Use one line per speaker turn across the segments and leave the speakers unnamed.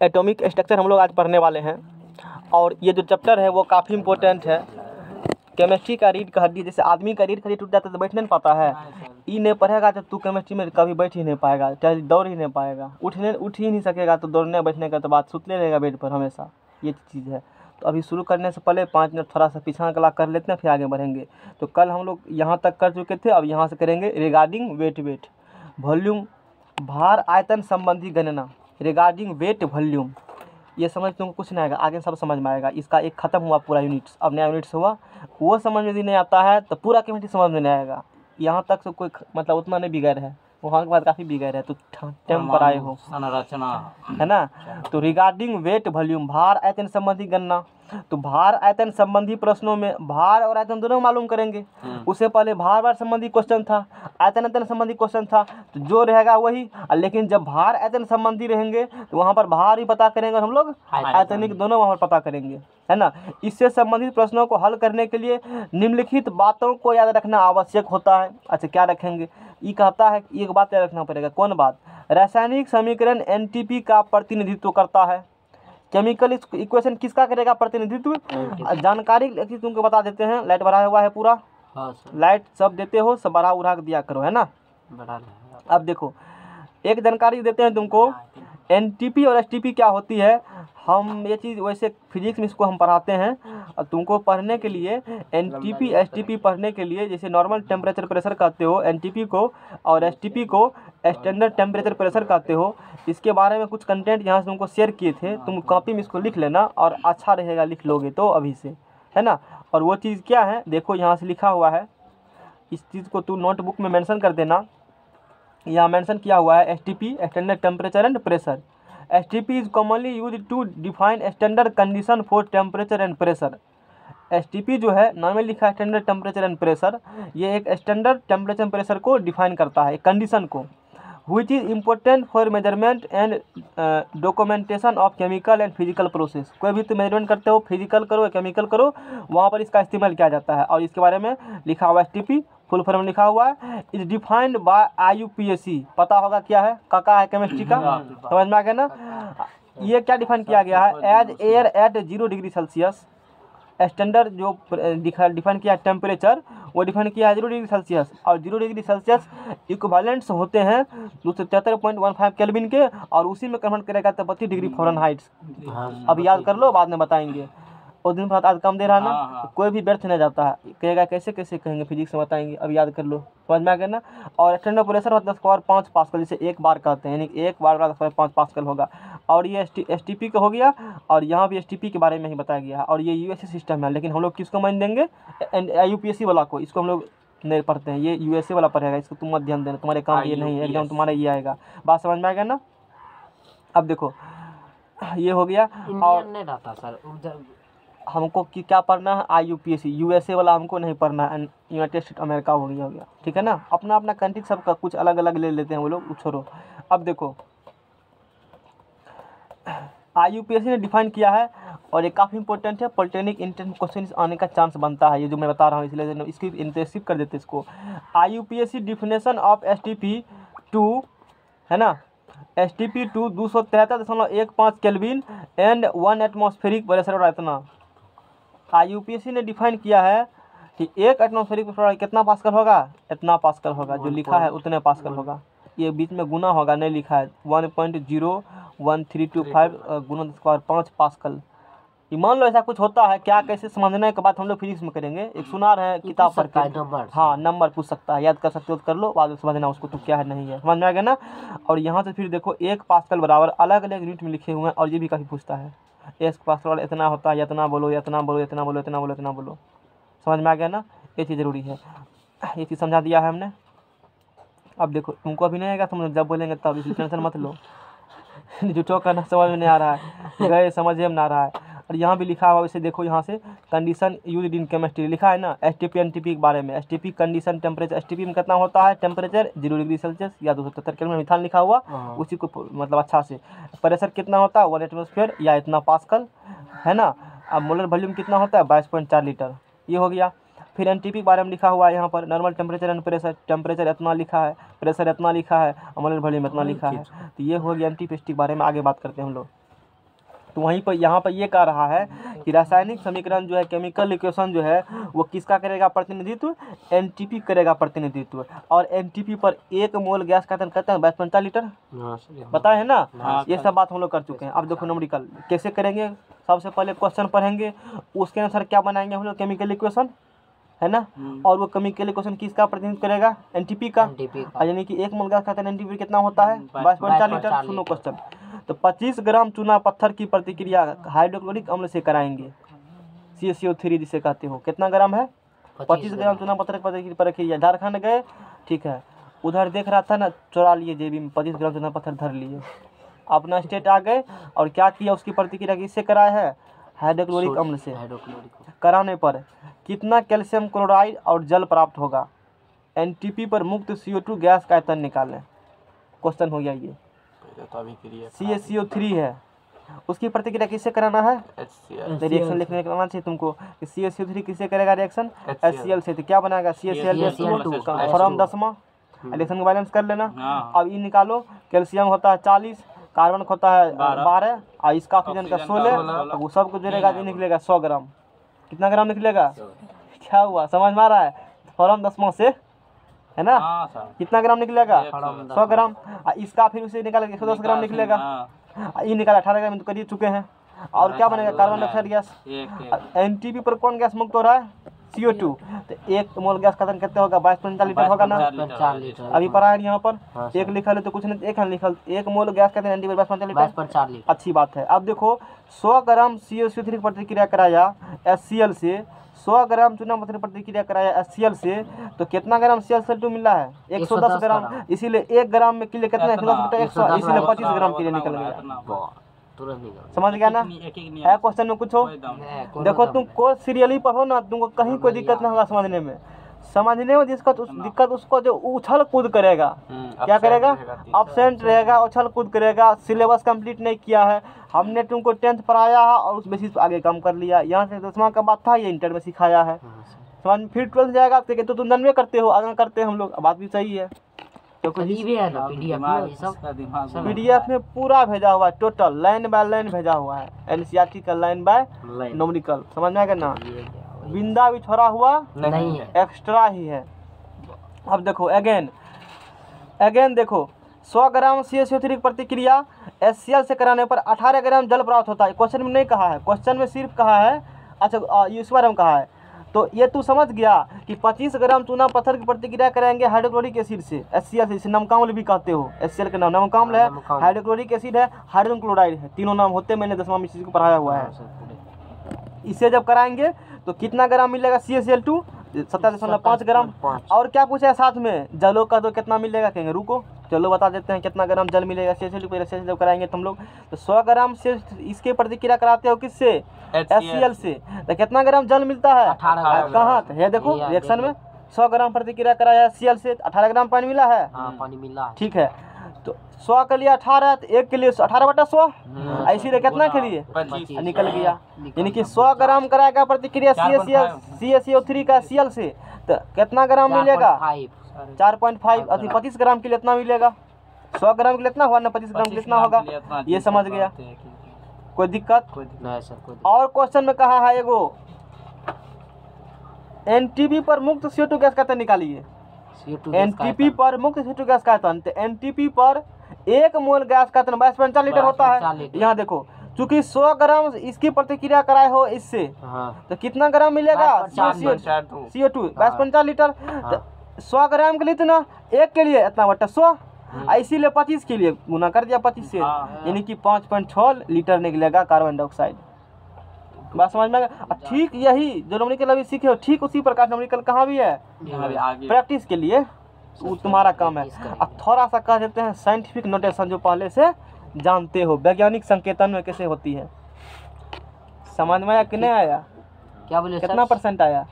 Atomic structure हम लोग आज पढ़ने वाले हैं और ये जो चैप्टर है वो काफ़ी इम्पोर्टेंट है। केमिस्ट्री का रीढ़ का हड्डी, जैसे आदमी का रीढ़ का हड्डी टूट जाता है तो बैठ नहीं पाता है, ये नहीं पढ़ेगा तो तू केमिस्ट्री में कभी बैठ ही नहीं पाएगा, चाहे दौड़ ही नहीं पाएगा, उठ ही नहीं सकेगा। तो दौड़ने बैठने का तो बात सुतले रहेगा बेड पर हमेशा, ये चीज़ है। तो अभी शुरू करने से पहले 5 मिनट थोड़ा सा पीछा कला कर लेते हैं, फिर आगे बढ़ेंगे। तो कल हम लोग यहाँ तक कर चुके थे, अब यहाँ से करेंगे रिगार्डिंग वेट वॉल्यूम, भार आयतन संबंधी गणना। रिगार्डिंग वेट वॉल्यूम ये समझ तुमको कुछ नहीं आएगा, आगे सब समझ में आएगा। इसका एक ख़त्म हुआ पूरा यूनिट्स, अब नया यूनिट्स हुआ, वो समझ में भी नहीं आता है तो पूरा केमिस्ट्री समझ में नहीं आएगा। यहाँ तक से कोई मतलब उतना नहीं बिगड़ है, वहाँ के बाद काफ़ी बिगड़ है। तो टाइम पर आए हो संरचना है ना। तो रिगार्डिंग वेट वॉल्यूम, भार आयतन संबंधी गणना। तो भार आयतन संबंधी प्रश्नों में भार और आयतन दोनों मालूम करेंगे। उससे पहले भार संबंधी क्वेश्चन था, आयतन संबंधी क्वेश्चन था, तो जो रहेगा वही। लेकिन जब भार आयतन संबंधी रहेंगे तो वहाँ पर भार ही पता करेंगे हम लोग, आयतनिक दोनों वहाँ पर पता करेंगे, है ना। इससे संबंधित प्रश्नों को हल करने के लिए निम्नलिखित बातों को याद रखना आवश्यक होता है। अच्छा, क्या रखेंगे? ये कहता है एक बात याद रखना पड़ेगा। कौन बात? रासायनिक समीकरण एनटीपी का प्रतिनिधित्व करता है। केमिकल इक्वेशन किसका करेगा प्रतिनिधित्व? जानकारी तुमको बता देते हैं। लाइट बढ़ा हुआ है पूरा, लाइट सब देते हो, सब बढ़ा उड़ा दिया करो, है ना। अब देखो एक जानकारी देते हैं तुमको, एनटीपी और एसटीपी क्या होती है। हम ये चीज़ वैसे फिजिक्स में इसको हम पढ़ाते हैं, और तुमको पढ़ने के लिए एनटीपी एसटीपी पढ़ने के लिए, जैसे नॉर्मल टेम्परेचर प्रेशर कहते हो एनटीपी को, और एसटीपी को स्टैंडर्ड टेम्परेचर प्रेशर कहते हो। इसके बारे में कुछ कंटेंट यहाँ से तुमको शेयर किए थे, तुम कॉपी में इसको लिख लेना, और अच्छा रहेगा लिख लोगे तो अभी से, है ना। और वो चीज़ क्या है देखो, यहाँ से लिखा हुआ है, इस चीज़ को तू नोटबुक में मेंशन कर देना। यहाँ मेंशन किया हुआ है STP standard temperature and pressure. STP is commonly used to define standard condition for temperature and pressure. STP जो है नाम में लिखा है स्टैंडर्ड टेम्परेचर एंड प्रेशर, ये एक स्टैंडर्ड टेम्परेचर एंड प्रेशर को डिफाइन करता है, एक कंडीशन को, which is important for measurement and documentation of chemical and physical process। कोई भी तुम मेजरमेंट करते हो, फिजिकल करो या केमिकल करो, वहाँ पर इसका इस्तेमाल किया जाता है। और इसके बारे में लिखा हुआ एसटीपी, फुल फॉर्म लिखा हुआ है, इज डिफाइंड बाय आईयूपीएसी। पता होगा क्या है, काका है केमिस्ट्री का, समझ में आ गया ना। ये क्या डिफाइन किया गया है? As air at 0 degree Celsius. Standard जो डिफाइन किया टेम्परेचर, वो डिफाइन किया है 0 डिग्री सेल्सियस, और 0 डिग्री सेल्सियस इक्विवेलेंट्स होते हैं 273.15 केल्विन के, और उसी में कन्वर्ट करेगा तो 32 डिग्री फ़ारेनहाइट। अब याद कर लो, बाद में बताएंगे। और दिन भर आज कम दे रहा ना, तो कोई भी व्यर्थ नहीं जाता है, कहेगा कैसे कैसे कहेंगे, फिजिक्स में बताएंगे, अब याद कर लो, समझ में आ गया ना। और स्टैंडर्ड प्रेशर होता है 10⁵ पास्कल, जिसे एक बार कहते हैं, यानी एक बार 10⁵ पास्कल होगा। और ये एसटीपी का हो गया, और यहाँ भी एसटीपी के बारे में ही बताया गया है। और ये यूएसए सिस्टम है, लेकिन हम लोग किसको मान देंगे? यूपीएससी वाला को। इसको हम लोग नहीं पढ़ते हैं, ये यूएसए वाला पढ़ेगा, इसको तुम मत ध्यान देना, तुम्हारे काम ये नहीं है, एकदम तुम्हारा ये आएगा। बात समझ में आ गया ना। अब देखो ये हो गया, और नहीं रहता सर हमको क्या पढ़ना है? आईयूपीएसी, यूएसए वाला हमको नहीं पढ़ना है, यूनाइटेड स्टेट अमेरिका हो गया, ठीक है ना। अपना अपना कंट्री सबका कुछ अलग अलग ले लेते हैं वो लोग, छोड़ो। अब देखो आईयूपीएसी ने डिफाइन किया है, और ये काफ़ी इंपॉर्टेंट है, पॉलिटेक्निक इंट्रेंस क्वेश्चन आने का चांस बनता है, ये जो मैं बता रहा हूँ, इसलिए इसकी इंटरेस्टिव कर देते इसको। आईयूपीएसी डिफिनेशन ऑफ एसटीपी 2, है ना, STP 2 273.15 kelvin and 1 atmospheric pressure और इतना। आईयूपीएसी ने डिफाइन किया है कि 1 एटमॉस्फेरिक प्रेशर कितना पास्कल होगा? इतना पास्कल होगा, जो लिखा है उतने पास्कल होगा। ये बीच में गुना होगा, नहीं लिखा है 1.01325 गुना 10⁵ पास्कल। ये मान लो ऐसा कुछ होता है, क्या कैसे समझने के बाद हम लोग फिजिक्स में करेंगे। एक सुनार है किताब पढ़ के, हाँ नंबर पूछ सकता है, याद कर सकते हो तो कर लो, बाद में समझना उसको तो क्या है नहीं है, समझ में आ गया ना। और यहाँ से फिर देखो 1 पास्कल बराबर अलग अलग यूनिट में लिखे हुए हैं, और ये भी काफ़ी पूछता है। 1 पास्कल इतना होता है, इतना बोलो, इतना बोलो, इतना बोलो, इतना बोलो, इतना बोलो, समझ में आ गया ना। ये चीज़ ज़रूरी है, ये चीज़ समझा दिया है हमने। अब देखो तुमको अभी नहीं आएगा, तुम जब बोलेंगे तब, इसलिए टेंशन मत लो। जुटो करना समझ में नहीं आ रहा है, गए समझ में ना आ रहा है। और यहाँ भी लिखा हुआ, वैसे देखो यहाँ से कंडीशन यूज्ड इन केमिस्ट्री लिखा है ना, एसटीपी एनटीपी के बारे में। एसटीपी कंडीशन टेम्परेचर, एसटीपी में कितना होता है टेम्परेचर? 0 डिग्री सेल्सियस या 273 केल्विन, मिथान लिखा हुआ, उसी को मतलब अच्छा से। प्रेशर कितना होता है? 1 एटमॉस्फेयर या इतना पास्कल, है ना। अब मोलर वॉल्यूम कितना होता है? 22.4 लीटर, ये हो गया। फिर एनटीपी के बारे में लिखा हुआ है यहाँ पर, normal temperature and pressure, temperature इतना लिखा है, प्रेशर इतना लिखा है, मोलर वॉल्यूम इतना लिखा है। तो ये हो गया एनटीपी के बारे में। आगे बात करते हैं हम लोग। तो वहीं पर यहाँ पर ये कह रहा है कि रासायनिक समीकरण जो है, केमिकल इक्वेशन जो है वो किसका करेगा प्रतिनिधित्व, एनटीपी करेगा प्रतिनिधित्व। और एनटीपी पर 1 मोल गैस का आयतन कहते हैं 52 लीटर, पता है ना। ये सब बात हम लोग कर चुके हैं। अब देखो न्यूमेरिकल कैसे करेंगे। सबसे पहले क्वेश्चन पढ़ेंगे, उसके अनुसार क्या बनाएंगे हम लोग, केमिकल इक्वेशन, है ना। और वो केमिकल इक्वेशन किसका प्रतिनिधित्व करेगा, एनटीपी का। यानी कि 1 मोल गैस का आयतन एनटीपी कितना होता है, 52 लीटर। सुनो क्वेश्चन। तो 25 ग्राम चूना पत्थर की प्रतिक्रिया हाइड्रोक्लोरिक अम्ल से कराएंगे, CaCO3 जिसे कहते हो। कितना ग्राम है, 25 ग्राम चूना पत्थर की प्रतिक्रिया। झारखंड गए, ठीक है, उधर देख रहा था ना, चुरा लिए जेबी में 25 ग्राम चूना पत्थर धर लिए। अपना स्टेट आ गए और क्या किया, उसकी प्रतिक्रिया किससे कराया है, हाइड्रोक्लोरिक अम्ल से। कराने पर कितना कैल्शियम क्लोराइड और जल प्राप्त होगा। एनटीपी पर मुक्त CO2 गैस का आयतन निकालें। क्वेश्चन हो गया ये। CaCO3 है, उसकी प्रतिक्रिया किससे कराना है, रिएक्शन लिखने के आना चाहिए तुमको कि CaCO3 किससे करेगा रिएक्शन, HCl से। तो क्या बनाएगा, CaCl2 फॉर्म 10वां। रिएक्शन का बैलेंस कर लेना। अब ये निकालो, कैल्शियम होता है 40, कार्बन होता है 12 और इसका ऑक्सीजन का 16, तो वो सबको जोड़ेगा तो निकलेगा 100 ग्राम। कितना ग्राम निकलेगा, क्या हुआ, समझ में आ रहा है, फॉर्म 10वां से, है ना। कितना ग्राम निकलेगा, 100 ग्राम। इसका फिर उसे निकालेगा 110 ग्राम निकलेगा। ये निकाला 18 ग्राम, तो कर ही चुके हैं। और क्या बनेगा, कार्बन डाइऑक्साइड गैस। एनटीपी पर कौन गैस मुक्त हो रहा है, CO2। तो 1 मोल गैस का आयतन कितना होगा, 52 लीटर होगा ना। अभी पढ़ा है यहाँ पर, एक लिखा ले तो कुछ नहीं, एक लिखा, 1 मोल गैस का आयतन एनटीपी 52 लीटर, अच्छी बात है। अब देखो 100 ग्राम CaCO3 की प्रतिक्रिया कराया HCl से, 100 ग्राम चूना पत्थर प्रतिक्रिया कराया HCl से, तो कितना ग्राम CaCl2 मिला है, 110 ग्राम। इसीलिए 1 ग्राम के लिए कितना, 110/100, इसीलिए 25 ग्राम के लिए निकल गया। समझ गया ना। है क्वेश्चन में कुछ हो, देखो तुम कोर्स सीरियली पढ़ो ना, तुमको कहीं कोई दिक्कत ना होगा समझने में। जिसका दिक्कत उसको जो उछल कूद करेगा, क्या करेगा, एब्सेंट रहेगा, उछल कूद करेगा, सिलेबस कंप्लीट नहीं किया है। हमने तुमको 10th पढ़ाया है और उस बेसिस पर आगे काम कर लिया। यहाँ से 10वां का बात था, ये इंटर में सिखाया है, समझ। फिर 12th जाएगा तो तुम नन्वे करते हो, आगे करते हैं हम लोग, बात भी सही है। PDF में पूरा भेजा हुआ है, टोटल लाइन बाय लाइन भेजा हुआ है, NCERT का लाइन बाय न्यूमेरिकल, समझ में आएगा ना। बिंदा भी छोड़ा हुआ नहीं है, एक्स्ट्रा ही है। अब देखो अगेन देखो, 100 ग्राम CaCO3 की प्रतिक्रिया HCl से कराने पर 18 ग्राम जल प्राप्त होता है। क्वेश्चन में नहीं कहा है, क्वेश्चन में सिर्फ कहा है, अच्छा इस बारे में कहा है। तो ये तू समझ गया कि 25 ग्राम चूना पत्थर की प्रतिक्रिया करेंगे हाइड्रोक्लोरिक एसिड से, HCl से, इसे नमक अम्ल भी कहते हो। HCl का नाम नमक अम्ल है, हाइड्रोक्लोरिक एसिड है, हाइड्रोजन क्लोराइड है, तीनों नाम होते, मैंने 10वां में चीज को पढ़ाया हुआ है। इसे जब कराएंगे तो कितना ग्राम मिलेगा, CaCl2 17.5 ग्राम। और क्या पूछा है साथ में, जलों का तो कितना मिलेगा, कहेंगे रुको चलो बता देते हैं कितना ग्राम जल मिलेगा CaCl2 जब कराएंगे तुम लोग। तो 100 ग्राम से इसके प्रतिक्रिया कराते हो किससे, HCl से, तो कितना ग्राम जल मिलता है, कहाँ है, देखो रिएक्शन में 100 ग्राम प्रतिक्रिया कराया HCl से, 18 ग्राम पानी मिला है,
पानी मिला,
ठीक है। तो 100 के लिए 18, तो 1 के लिए 18/100, इसीलिए कितना के लिए निकल गया। यानी कि 100 ग्राम कराएगा प्रतिक्रिया CaCO3 का HCl से, तो कितना ग्राम मिलेगा, 4.5, 25 ग्राम के लिए इतना मिलेगा। 100 ग्राम के लिए इतना हुआ ना, 25 ग्राम के लिए इतना होगा। ये समझ गया, कोई दिक्कत
नहीं सर।
और क्वेश्चन में कहा है एगो, एनटीपी पर मुक्त CO2 गैस का आयतन निकालिए। एनटीपी पर मुक्त CO2 गैस का आयतन, तो एनटीपी पर 1 मोल गैस का आयतन 52 लीटर होता है। यहाँ देखो, चूंकि 100 ग्राम इसकी प्रतिक्रिया कराए हो इससे, तो कितना ग्राम मिलेगा, CO2 52 लीटर। 100 ग्राम के लिए इतना, 1 के लिए इतना बटा 100, इसीलिए 25 के लिए गुना कर दिया 25 से, यानी कि 5.6 लीटर निकलेगा कार्बन डाइऑक्साइड। बात समझ में आ? ठीक यही जो न्यूमेरिकल अभी सीखे हो, ठीक उसी प्रकार न्यूमेरिकल कहाँ भी है, प्रैक्टिस के लिए वो तुम्हारा काम है। अब थोड़ा सा कह देते हैं साइंटिफिक नोटेशन जो पहले से जानते हो, वैज्ञानिक संकेतन में कैसे होती है, समझ में आया कि नहीं आया,
क्या बोले,
कितना % आया,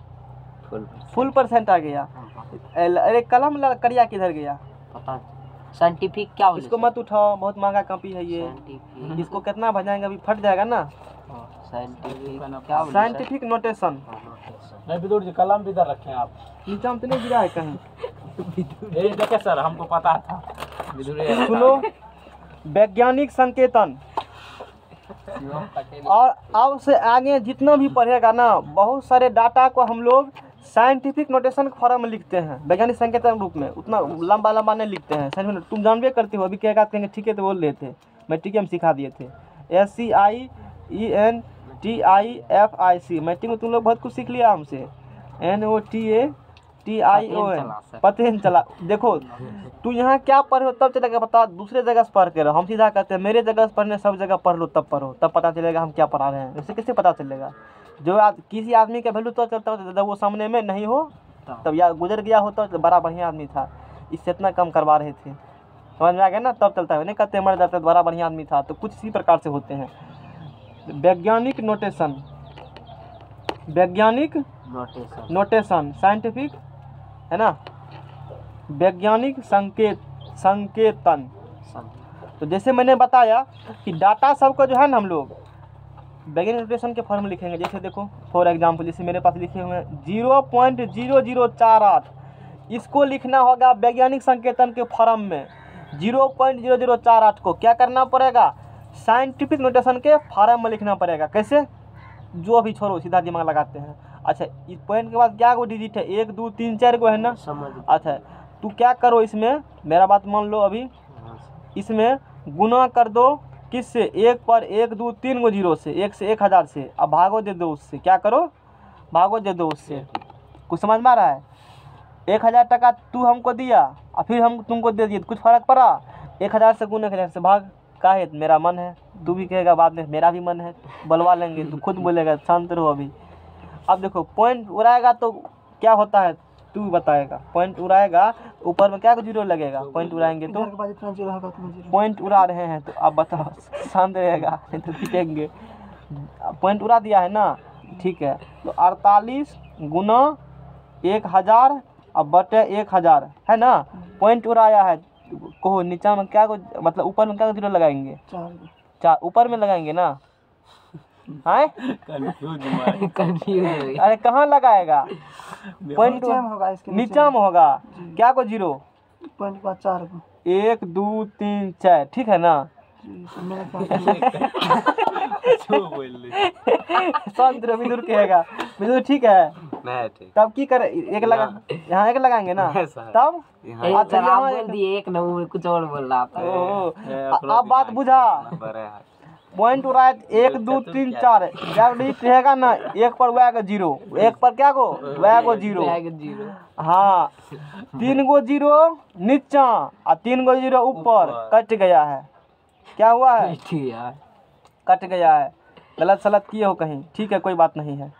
फुल % आ गया। अरे कलम करिया किधर गया,
पता साइंटिफिक क्या बोले,
इसको मत उठाओ, बहुत महंगा कॉपी है ये, इसको कितना भजाएंगे, अभी फट जाएगा ना।
साइंटिफिक क्या बोले
साइंटिफिक नोटेशन।
नहीं विदुर जी कलम भी इधर रखे हैं आप।
नीचा में तो नहीं गिरा है कहीं।
ये देखे सर हमको पता था।
सुनो, वैज्ञानिक संकेतन। और अब से आगे जितना भी पढ़ेगा ना, बहुत सारे डाटा को हम लोग साइंटिफिक नोटेशन के फॉर्म में लिखते हैं, वैज्ञानिक संकेतन रूप में। उतना लंबा लंबा नहीं लिखते हैं। साइंटिफिक तुम जानबे करते हो, अभी कहेगा कहेंगे ठीक है तो बोल रहे थे, मैट्रिक में सिखा दिए थे। SCIENTIFIC मैट्रिक में तुम लोग बहुत कुछ सीख लिया हमसे। NOTATION पता नहीं चला। देखो तू यहाँ क्या पढ़े हो तब चलेगा पता, दूसरे जगह से पढ़ के रहो। हम सीधा कहते हैं मेरे जगह से पढ़ने, सब जगह पढ़ लो तब पढ़ो, तब पता चलेगा हम क्या पढ़ा रहे हैं। इससे किससे पता चलेगा? जो किसी आदमी का वैल्यू तो चलता होता जब वो सामने में नहीं हो, तब या गुजर गया होता तो बड़ा बढ़िया आदमी था, इससे इतना कम करवा रहे थे। समझ में आ गया ना? तब चलता है, नहीं कहते मर जाते बड़ा बढ़िया आदमी था। तो कुछ इसी प्रकार से होते हैं। वैज्ञानिक नोटेशन, वैज्ञानिक नोटेशन साइंटिफिक है ना, वैज्ञानिक संकेतन। तो जैसे मैंने बताया कि डाटा सबको जो है ना हम लोग वैज्ञानिक नोटेशन के फॉर्म में लिखेंगे। जैसे देखो फॉर एग्जांपल, जैसे मेरे पास लिखे हुए हैं 0.0048, इसको लिखना होगा वैज्ञानिक संकेतन के फॉर्म में। 0.0048 को क्या करना पड़ेगा? साइंटिफिक नोटेशन के फॉर्म में लिखना पड़ेगा। कैसे? जो भी छोड़ो, सीधा दिमाग लगाते हैं। अच्छा, इस पॉइंट के बाद क्या को डिजिट है? 1 2 3 4 को है ना। अच्छा, तू क्या करो इसमें, मेरा बात मान लो अभी, इसमें गुना कर दो किससे? 1 पर 1 2 3 गो जीरो से, 1 से 1000 से। अब भागो दे दो उससे। क्या करो? भागो दे दो उससे। कुछ समझ में आ रहा है? 1000 टका तू हमको दिया और फिर हम तुमको दे दिए, कुछ फर्क पड़ा? 1000 से गुना 1000 से भाग। काहे? मेरा मन है। तू भी कहेगा बाद में मेरा भी मन है, बुलवा लेंगे। तू खुद बोलेगा, शांत रहो अभी। अब देखो पॉइंट उड़ाएगा तो क्या होता है तू बताएगा। पॉइंट उड़ाएगा ऊपर में क्या जीरो लगेगा? पॉइंट उड़ाएंगे तो पॉइंट उड़ा रहे हैं तो अब बताओ, शांत रहेगा नहीं तो पीटेंगे। पॉइंट उड़ा दिया है ना, ठीक है। तो 48 गुना 1000 अब बटे 1000 है ना। पॉइंट उड़ाया है, कहो नीचा में क्या को, मतलब ऊपर में क्या जीरो लगाएंगे? 4 ऊपर में लगाएंगे ना। हैं?
कंफ्यूज
अरे कहाँ लगाएगा? पॉइंट नीचा में होगा। क्या को जीरो?
पॉइंट 4 को
1 2 3 4, ठीक है ना। शांत रहो, विदुर कहेगा। विदुर ठीक है, तब की करे? एक लगा, यहाँ एक लगाएंगे ना तब। अच्छा यहाँ
बोल दिए एक न, कुछ और बोल रहा था।
अब बात बुझा। पॉइंट उड़ाए 1 2 3 4 क्या डिजिट रहेगा ना। 1 पर वह को जीरो, 1 पर क्या को वह को जीरो। हाँ, 3 गो जीरो नीचा और 3 गो जीरो ऊपर, कट गया है। क्या हुआ है? कट गया है। गलत सलत किए हो कहीं, ठीक है कोई बात नहीं है।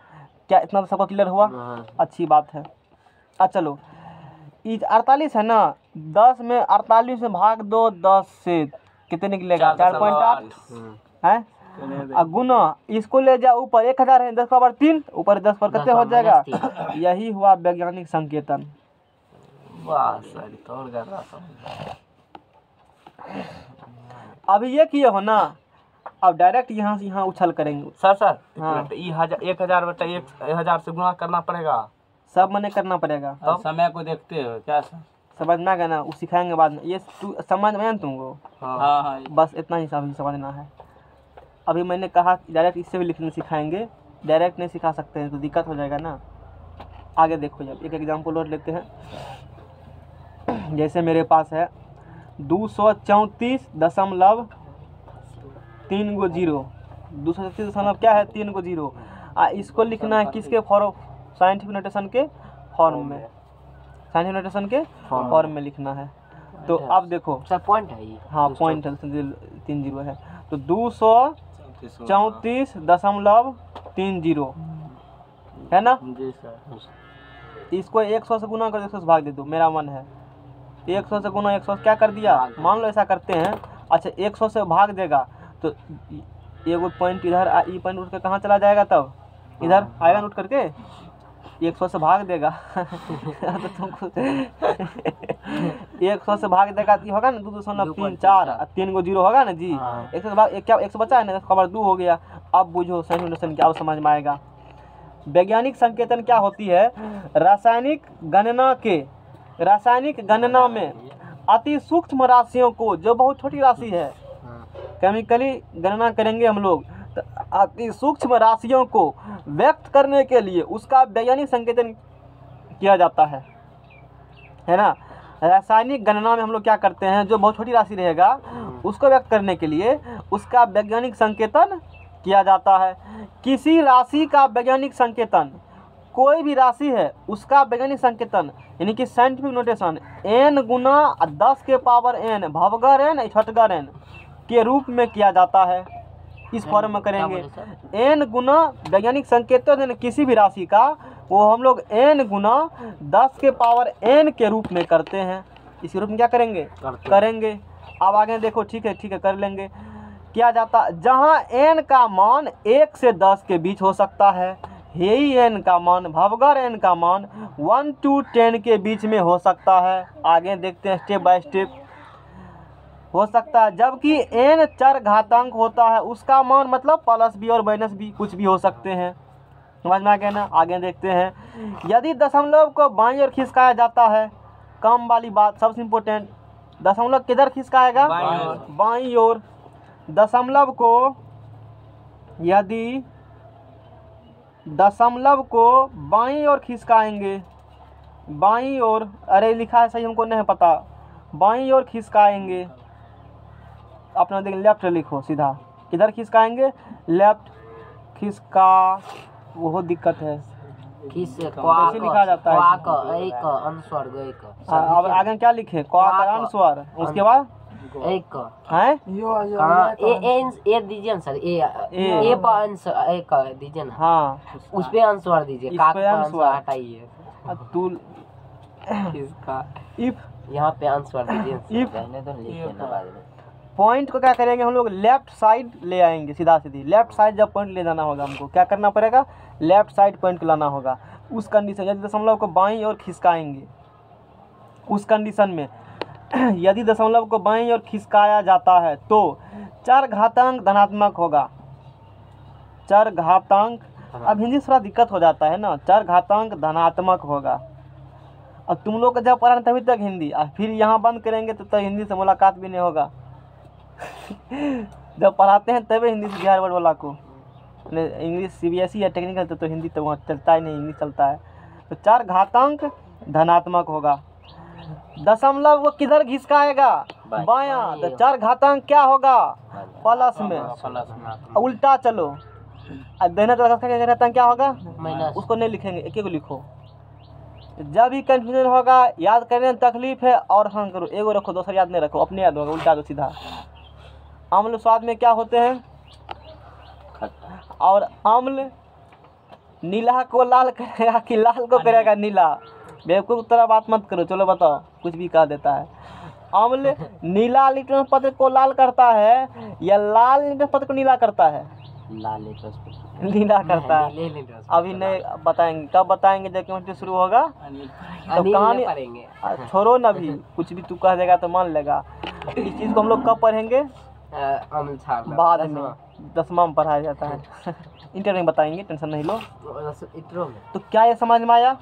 क्या इतना तो सबको क्लियर हुआ? अच्छी बात है। अच्छा चलो, 48 है ना, 10 में 48 में भाग दो 10 से, कितने निकलेगा? 4.8 है। और गुना इसको ले जाओ ऊपर, 1000 है, 10 पर 3 ऊपर 10 पर कितने हो जाएगा? यही हुआ वैज्ञानिक संकेतन। अभी ये किए हो ना, अब डायरेक्ट यहाँ से यहाँ उछल करेंगे।
सर
हाँ।
1000 बटा 1000 से गुणा करना पड़ेगा,
सब मने करना पड़ेगा।
तब समय को देखते हो क्या सर?
समझना है ना, वो सिखाएंगे बाद में। ये तू समझ में ना तुमको?
हाँ।
बस इतना ही समझना है। अभी मैंने कहा डायरेक्ट इससे भी लिखने सिखाएंगे, डायरेक्ट नहीं सिखा सकते हैं तो दिक्कत हो जाएगा ना। आगे देखो, जब एक एग्जाम्पल और लेते हैं। जैसे मेरे पास है 234.3 गो जीरो, 234 दशमलव क्या है? 3 गो जीरो। इसको लिखना है किसके फॉर्म? साइंटिफिक नोटेशन के फॉर्म में। साइंटिफिक नोटेशन के फॉर्म में लिखना है। तो अब देखो
सर पॉइंट है ये।
हाँ पॉइंट है, 3 जीरो है। तो 234.30 है ना।
जी सर।
इसको 100 से गुना कर 100 से भाग दे दो, मेरा मन है। 100 से गुना 100 क्या कर दिया? मान लो ऐसा करते हैं। अच्छा 100 से भाग देगा तो ये वो पॉइंट इधर, ये पॉइंट उठ कर कहाँ चला जाएगा? तब इधर आएगा उठ करके, 100 से भाग देगा। तो तुमको 100 से भाग देगा तो होगा ना 2.34 और 3 गो जीरो होगा ना जी। 100 से भाग क्या 100 बचा है ना, खबर 2 हो गया। अब बुझो साइंस नोटेशन क्या, अब समझ में आएगा। वैज्ञानिक संकेतन क्या होती है? रासायनिक गणना में अति सूक्ष्म राशियों को, जो बहुत छोटी राशि है, केमिकली गणना करेंगे हम लोग, तो अति सूक्ष्म राशियों को व्यक्त करने के लिए उसका वैज्ञानिक संकेतन किया जाता है ना। रासायनिक गणना में हम लोग क्या करते हैं, जो बहुत छोटी राशि रहेगा उसको व्यक्त करने के लिए उसका वैज्ञानिक संकेतन किया जाता है। किसी राशि का वैज्ञानिक संकेतन, कोई भी राशि है उसका वैज्ञानिक संकेतन यानी कि साइंटिफिक नोटेशन n गुना 10 के पावर n भवगर n छठगर n के रूप में किया जाता है। इस फॉर्म में करेंगे n गुना वैज्ञानिक संकेतन किसी भी राशि का, वो हम लोग n गुना 10 के पावर n के रूप में करते हैं। इस रूप में क्या करेंगे? करेंगे। अब आगे देखो, ठीक है कर लेंगे। किया जाता जहाँ n का मान 1 से 10 के बीच हो सकता है, हेई n का मान भवगर n का मान 1 to 10 के बीच में हो सकता है। आगे देखते हैं स्टेप बाय स्टेप। हो सकता है जबकि n चर घातांक होता है, उसका मान मतलब प्लस भी और माइनस भी कुछ भी हो सकते हैं। समझ में आ गया ना। आगे देखते हैं, यदि दशमलव को बाईं ओर खिसकाया जाता है, कम वाली बात सबसे इम्पोर्टेंट, दशमलव किधर खिसकाएगा? बाईं ओर। दशमलव को, यदि दशमलव को बाईं ओर खिसकाएंगे, बाईं ओर, अरे लिखा है सही हमको नहीं पता, बाईं ओर खिसकाएंगे, अपना देख लेफ्ट लिखो सीधा, किधर खिसकाएंगे? लेफ्ट खिसका, वो दिक्कत है, कैसे लिखा जाता है? अब आगे क्या लिखे? अनुस्वार, उसके बाद
एक
है
ए दीजिए ना सर, ए पर आंसर एक दीजिए ना।
हाँ,
उस पे आंसर दीजिए,
इस
का
पे
आंसर
आंसर
हटाइए।
तू
इसका
इफ
यहाँ पे आंसर दीजिए,
If-
रहने दो, लिखिए ना बाद में।
पॉइंट को क्या करेंगे हम लोग? लेफ्ट साइड ले आएंगे, सीधा सीधी लेफ्ट साइड जब पॉइंट ले जाना होगा हमको क्या करना पड़ेगा? लेफ्ट साइड पॉइंट को लाना होगा। उस कंडीशन, यदि दशमलव को बाईं ओर खिसकाएंगे, उस कंडीशन में यदि दशमलव को बाईं ओर खिसकाया जाता है तो चर घातांक धनात्मक होगा। चर घातांक, अब हिंदी से थोड़ा दिक्कत हो जाता है ना, चर घातांक धनात्मक होगा। अब तुम लोग को जब पढ़ाना तभी तक हिंदी, और फिर यहाँ बंद करेंगे तो हिंदी से मुलाकात भी नहीं होगा। जब पढ़ाते हैं तभी हिंदी से बिहार बोर्ड वाला को, इंग्लिश CBSE या टेक्निकल तो हिंदी तो वहाँ चलता ही नहीं, इंग्लिश चलता है। तो चर घातांक धनात्मक होगा। दशमलव वो किधर घिसकाएगा? बायां। तो चर घातांक क्या होगा? प्लस में। उल्टा चलो, दाहिना तरफ का घातांक क्या होगा?
माइनस।
उसको नहीं लिखेंगे, एक को लिखो। जब भी कंफ्यूजन होगा, याद करने में तकलीफ है और हाँ करो, एगो रखो, दूसरा याद नहीं रखो, अपने याद होगा, उल्टा दो सीधा। अम्ल स्वाद में क्या होते हैं? और अम्ल नीला को लाल करेगा कि लाल को करेगा नीला? बेवकूफ़ तरह बात मत करो, चलो बताओ, कुछ भी कह देता है। अम्ल नीला लिटमस पत्र को लाल करता है या लाल लिटमस पत्र को नीला करता है? नीला करता है। अभी नहीं बताएंगे, कब बताएंगे? जब केमिस्ट्री शुरू होगा तो कहानी छोड़ो ना, भी कुछ भी तू कह देगा तो मान लेगा। इस चीज़ को हम लोग कब पढ़ेंगे? बाद में, 10वां में पढ़ाया जाता है। इंटर में बताएंगे, टेंशन नहीं लो। तो क्या ये समझ में आया?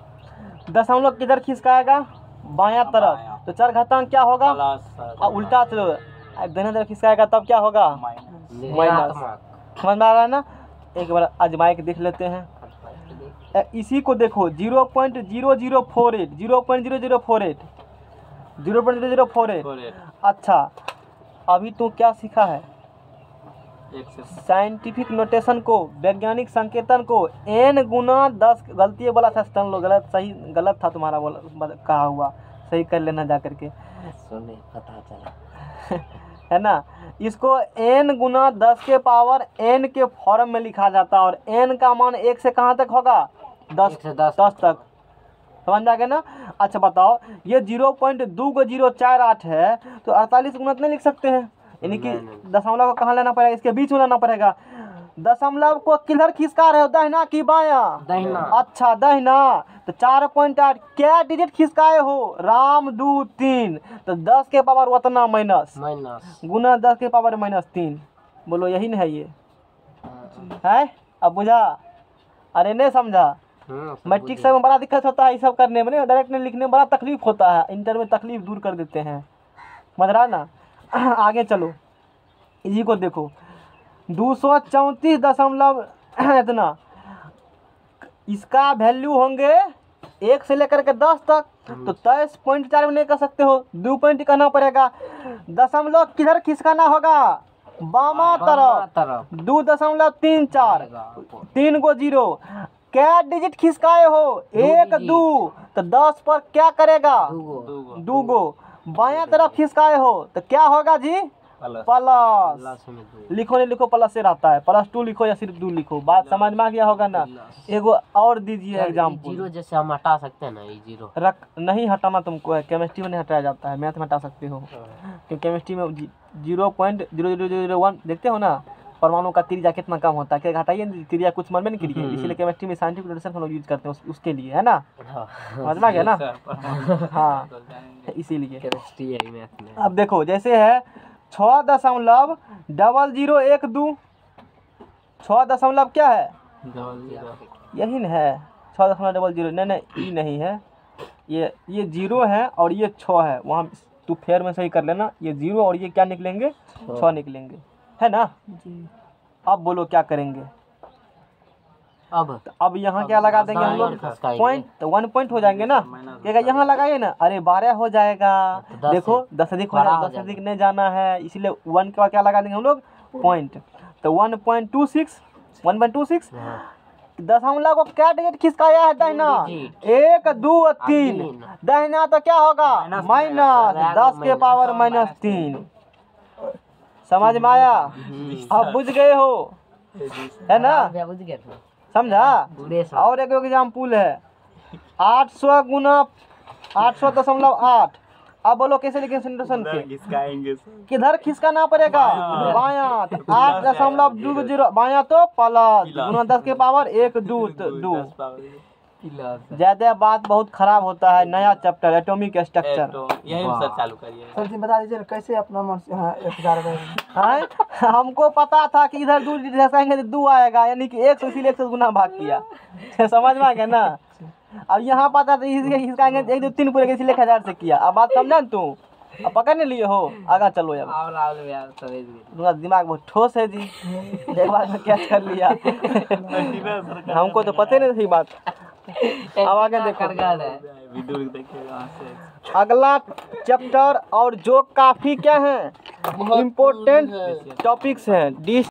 दशमलव किधर खिसकाएगा? बायां तरफ। तो चर घातांक क्या होगा? और उल्टा चलो, दाहिने तरफ खिसकाएगा तब क्या होगा? माइनस। समझ में आ रहा है ना? एक बार आजमा के देख लेते हैं। इसी को देखो, 0.0048, 0.0048। अच्छा, अभी तू क्या सीखा है? साइंटिफिक नोटेशन को, वैज्ञानिक संकेतन को n गुना 10, गलती बोला था स्तन लो, गलत सही गलत था तुम्हारा बोला कहा हुआ, सही कर लेना जा करके,
सुने पता चला।
है ना? इसको n गुना 10 के पावर n के फॉर्म में लिखा जाता है और n का मान 1 से कहाँ तक होगा? 10 तक। समझ में आ गया ना? अच्छा बताओ, ये 0.2048 है तो 48 गुना नहीं लिख सकते हैं? यानी कि दशमलव को कहाँ लेना पड़ेगा? इसके बीच में लाना पड़ेगा। दशमलव को किधर खिसका रहे हो? दाहिना कि बायां?
दाहिना।
अच्छा दाहिना। तो 4.8 क्या डिजिट खिसकाए हो? राम 2 3। तो 10 के पावर उतना माइनस
माइनस
गुना 10 के पावर -3। बोलो यही नहीं है ये? है। अब बुझा? अरे नहीं समझा? मैट्रिक सब में बड़ा दिक्कत होता है ये सब करने में, डायरेक्ट में लिखने में बड़ा तकलीफ होता है, इंटर में तकलीफ दूर कर देते हैं, समझ रहा ना। आगे चलो, इसी को देखो 234 इतना, इसका वैल्यू होंगे 1 से लेकर के 10 तक, तो 23.4 में नहीं कर सकते हो, 2 पॉइंट कहना पड़ेगा। दशमलव किधर खिसकाना होगा? बामा तरफ। 2.34, 3 गो 0। क्या डिजिट खिसकाए हो? 1 2, तो 10 पर क्या करेगा? 2 गो। बाया तरफ खिसकाए हो तो क्या होगा जी? प्लस। लिखो नहीं लिखो प्लस से रहता है, +2 लिखो या सिर्फ 2 लिखो, बात समझ में आ गया होगा ना। एगो और दीजिए एग्जाम्पल।
जीरो जैसे हम हटा सकते हैं ना, ये जीरो
रख नहीं हटाना तुमको है, केमिस्ट्री में नहीं हटाया जाता है, मैथ में हटा सकते हो। कि केमिस्ट्री में 0.00001 देखते हो ना, परमाणु का त्रिज्या कितना कम होता है, क्या हटाइए त्रिज्या कुछ मन में नहीं करिए, इसीलिए केमिस्ट्री में साइंटिफिक नोटेशन हम लोग यूज करते हैं उसके लिए, है ना। समझ में आ गया ना। हाँ इसीलिए
केमिस्ट्री है मैथ में।
अब देखो जैसे है 6.0012, 6 क्या है? यही न है 6.00, नहीं ई नहीं है, ये 0 है और ये 6 है, वहाँ तू फेयर में सही कर लेना, ये 0 और ये क्या निकलेंगे? 6 निकलेंगे, है ना। अब बोलो क्या करेंगे? अब यहाँ क्या लगा देंगे हम लोग? पॉइंट, तो 1 पॉइंट हो जाएंगे ना। क्या यहाँ लगाइए ना, अरे 12 हो जाएगा। देखो 10 अधिक हो जाएगा, 10 अधिक नहीं जाना है, इसलिए 1 का क्या लगा देंगे हम लोग? पॉइंट। तो 1.26 दशमलव को क्या डिजिट खिसकाया है? दाहिना 1 2 3, दाहिना तो क्या होगा? माइनस 10 के पावर -3। समझ में आया? अब बुझ गए हो, है ना, समझा। और एक एग्जाम्पल है 800 गुना 800.8। अब बोलो कैसे लिखें सॉल्यूशन के? किधर खिसकाना पड़ेगा? बाया। 8.20 बाया तो प्लस, गुना 10 के पावर 1 2 2। ज्यादा बात बहुत खराब होता है। नया चैप्टर एटॉमिक स्ट्रक्चर,
यही सर चालू करिए।
सर जी बता दीजिए कैसे अपना मन से। हाँ 1000
हमको पता था कि इधर 2 घिसाएंगे तो 2 आएगा, यानी कि 100, इसीलिए 100 गुना भाग किया। समझ में आ गया ना। अब यहाँ पता था इसका 1 2 3 पूरे, इसीलिए 1000 से किया। अब बात समझा ना तू? अब पकड़ नहीं लिए हो, आगा चलो। अब तुम्हारा दिमाग बहुत ठोस है जी, एक बार में कैच कर लिया। हमको तो पता नहीं थी बात। अब आगे देखो, अगला चैप्टर और जो काफी क्या है, इम्पोर्टेंट टॉपिक्स हैं।